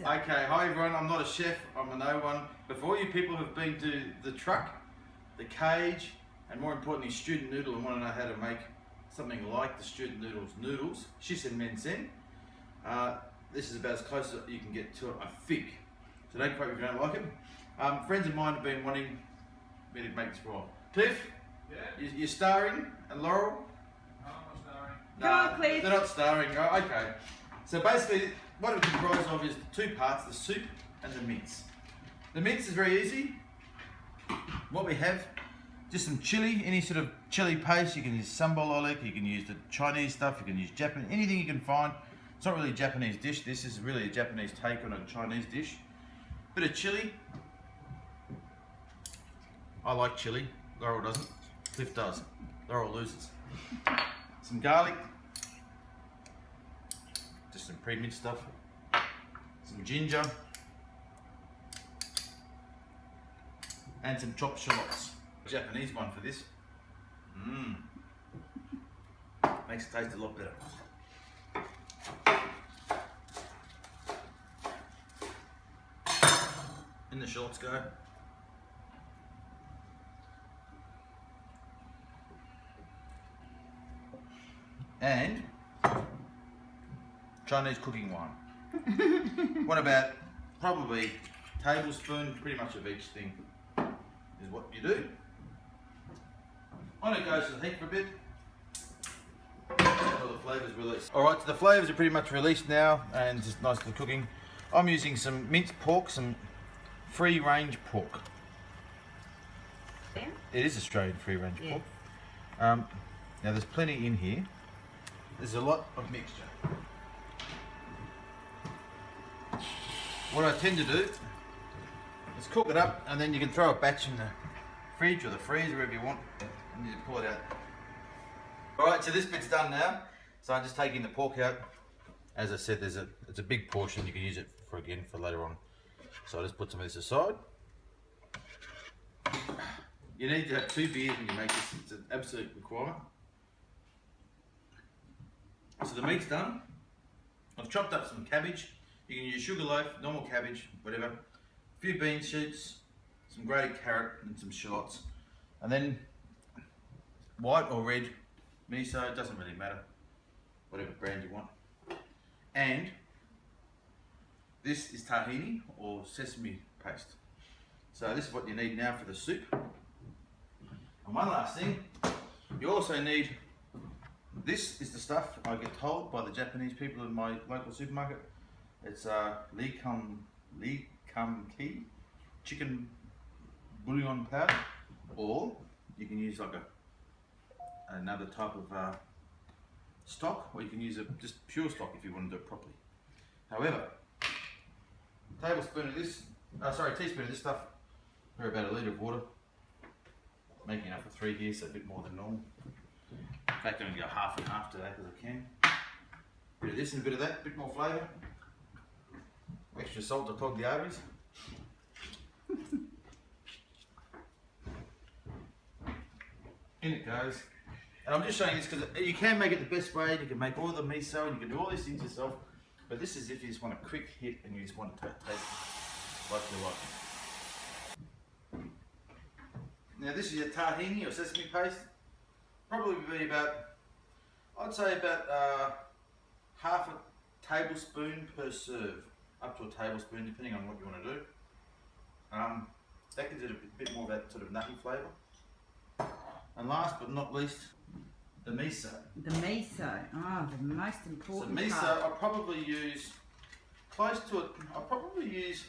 Okay, hi everyone, I'm not a chef, I'm a no one. Before you people have been to the truck, the cage, and more importantly student noodle and want to know how to make something like the student noodles, Shisen-men. This is about as close as you can get to it, I think. So don't quote me if you don't like it. Friends of mine have been wanting me to make this for a while. Cliff, yeah. You're starring, and Laurel? No, I'm not starring. Come on, Cliff. They're not starring, oh, okay. So basically, what it comprises of is two parts, the soup and the mince. The mince is very easy. What we have, just some chili, any sort of chili paste. You can use sambal olik, you can use the Chinese stuff, you can use Japanese, anything you can find. It's not really a Japanese dish, this is really a Japanese take on a Chinese dish. Bit of chili. I like chili, Laurel doesn't, Cliff does, Laurel loses. Some garlic. Just some pre-minced stuff, some ginger, and some chopped shallots. Japanese one for this. Makes it taste a lot better. In the shallots go. And Chinese cooking wine. What about probably a tablespoon, pretty much of each thing is what you do. On it goes to the heat for a bit. All the flavours released. Alright, so the flavours are pretty much released now and just nicely cooking. I'm using some minced pork, some free range pork. Yeah. It is Australian free range Yeah. pork. Now there's plenty in here. There's a lot of mixture. What I tend to do is cook it up and then you can throw a batch in the fridge or the freezer, wherever you want, and you pull it out. Alright, so this bit's done now. So I'm just taking the pork out. As I said, it's a big portion, you can use it for later on. So I just put some of this aside. You need to have 2 beers when you make this, it's an absolute requirement. So the meat's done. I've chopped up some cabbage. You can use sugar loaf, normal cabbage, whatever. A few bean shoots, some grated carrot and some shallots. And then white or red miso, it doesn't really matter. Whatever brand you want. And this is tahini or sesame paste. So this is what you need now for the soup. And one last thing, you also need, this is the stuff I get told by the Japanese people in my local supermarket. It's lee kum ki, chicken bouillon powder, or you can use like another type of stock, or you can use just pure stock if you want to do it properly. However, teaspoon of this stuff for about 1 litre of water, making enough for 3 here, so a bit more than normal. In fact, I'm going to go half and half to that because I can. A bit of this and a bit of that, a bit more flavour. Extra salt to clog the arteries. In it goes. And I'm just showing this because you can make it the best way. You can make all the miso and you can do all these things yourself. But this is if you just want a quick hit and you just want to taste like you like. Now this is your tahini or sesame paste. Probably be about, I'd say about half a tablespoon per serve. Up to a tablespoon, depending on what you want to do. That gives it a bit more of that sort of nutty flavour. And last but not least, the miso. The miso, the most important So miso, part. I'll probably use close to it. I'll probably use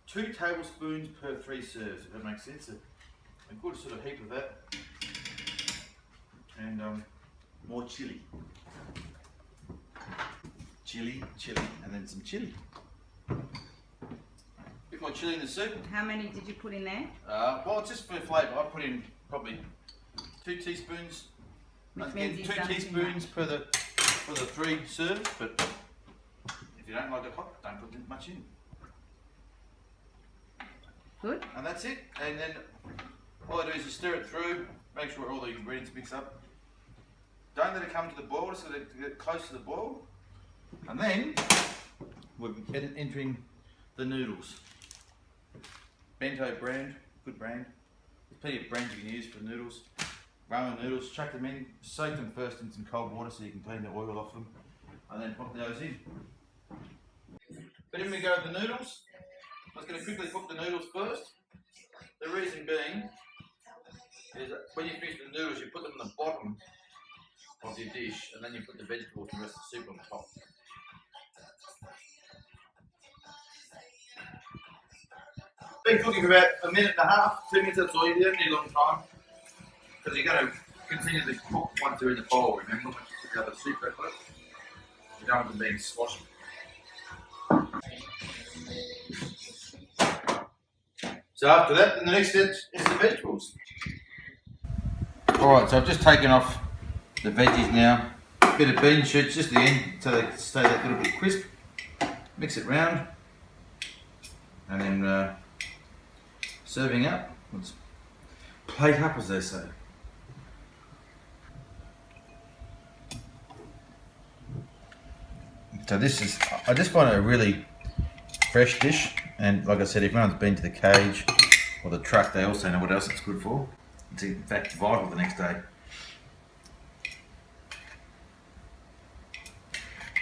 2 tablespoons per 3 serves, if that makes sense. A good sort of heap of that, and more chili. Chili, and then some chili. Bit more chili in the soup. How many did you put in there? Well, just for flavour, I put in probably 2 teaspoons. Which Again, means 2 teaspoons for the 3 serves, but if you don't like it hot, don't put much in. Good. And that's it. And then all I do is just stir it through, make sure all the ingredients mix up. Don't let it come to the boil, just let it get close to the boil. And then we're entering the noodles. Bento brand, good brand. There's plenty of brands you can use for noodles. Ramen noodles, chuck them in, soak them first in some cold water so you can clean the oil off them, and then pop those in. But in we go with the noodles. I was going to quickly cook the noodles first. The reason being is that when you finish the noodles, you put them on the bottom of your dish, and then you put the vegetables and the rest of the soup on top. Been cooking for about a minute and a half, 2 minutes, that's all. You don't need a long time, because you're going to continue to cook once they're in the bowl, remember? You have the soup back there. You don't want them being sloshy. So after that, then the next step is the vegetables. Alright, so I've just taken off the veggies now. A bit of bean shoots, just the end, so they stay that little bit crisp. Mix it round. And then serving up. Let's plate up, as they say. So this is, I just find it a really fresh dish. And like I said, if anyone's been to the cage or the truck, they also know what else it's good for. It's in fact vital the next day.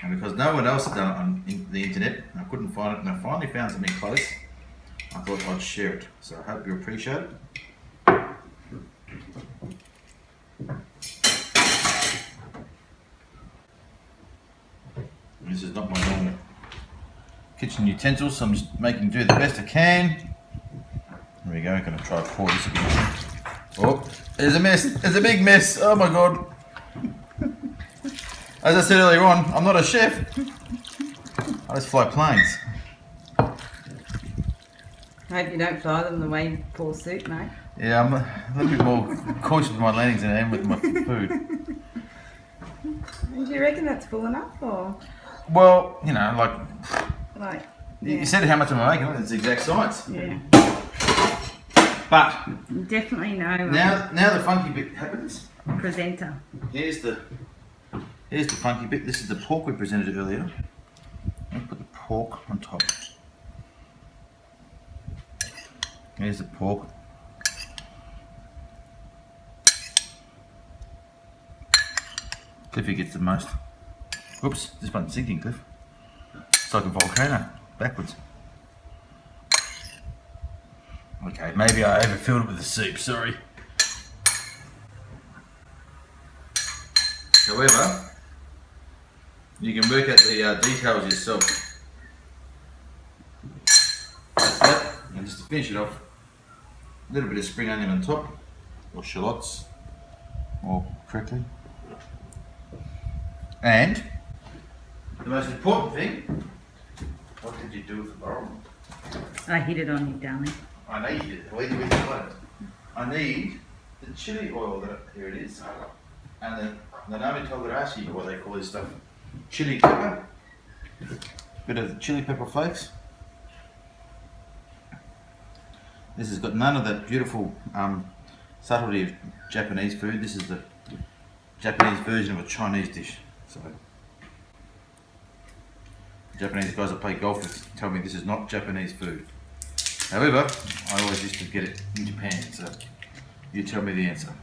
And because no one else had done it on the internet, I couldn't find it, and I finally found something close, I thought I'd share it. So I hope you appreciate it. This is not my normal kitchen utensils, so I'm just making do the best I can. There we go, I'm going to try to pour this again. Oh, there's a mess, there's a big mess, oh my god. As I said earlier on, I'm not a chef. I just fly planes. I hope you don't fly them the way you pour soup, mate. Yeah, I'm a little bit more conscious of my landings than I am with my food. Do you reckon that's full enough, or? Well, you know, Like, you said how much am I making, it's the exact science. Yeah. But Definitely no. now the funky bit happens. Presenter. Here's the funky bit. This is the pork we presented earlier. I'll put the pork on top. Here's the pork. Cliffy gets the most. Whoops, this one's sinking, Cliff. It's like a volcano, backwards. Okay, maybe I overfilled it with the soup, sorry. However, you can work out the details yourself. That's that, and just to finish it off, a little bit of spring onion on top, or shallots, more correctly. And the most important thing, what did you do with the barrel? I hit it on you, darling. I need it. Where do we find it? I need the chili oil. Here it is, and the nami togarashi, what they call this stuff, chili pepper. Bit of chili pepper flakes. This has got none of that beautiful subtlety of Japanese food. This is the Japanese version of a Chinese dish. So, Japanese guys that play golf with tell me this is not Japanese food. However, I always used to get it in Japan, so you tell me the answer.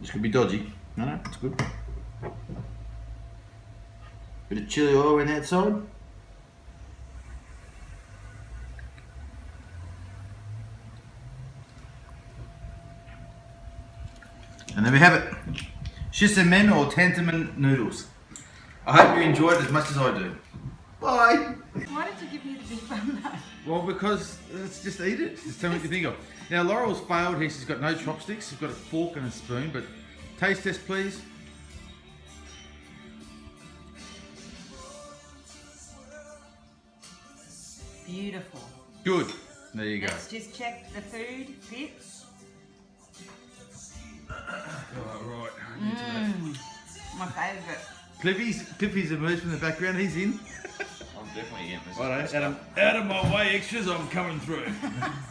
This could be dodgy. No, it's good. Bit of chili oil on the outside. And there we have it. Shisen-men or tantamen noodles. I hope you enjoyed it as much as I do. Bye. Why did you give me the big bun though? Well, because let's just eat it. Just tell me what you think of. Now, Laurel's failed here. She's got no chopsticks. She's got a fork and a spoon, but taste test, please. Beautiful. Good. There you go. Let's just check the food bits. Oh, right. My favourite. Cliffy's emerged from the background. He's in. I'm definitely in. Right, Adam, out of my way, extras. I'm coming through.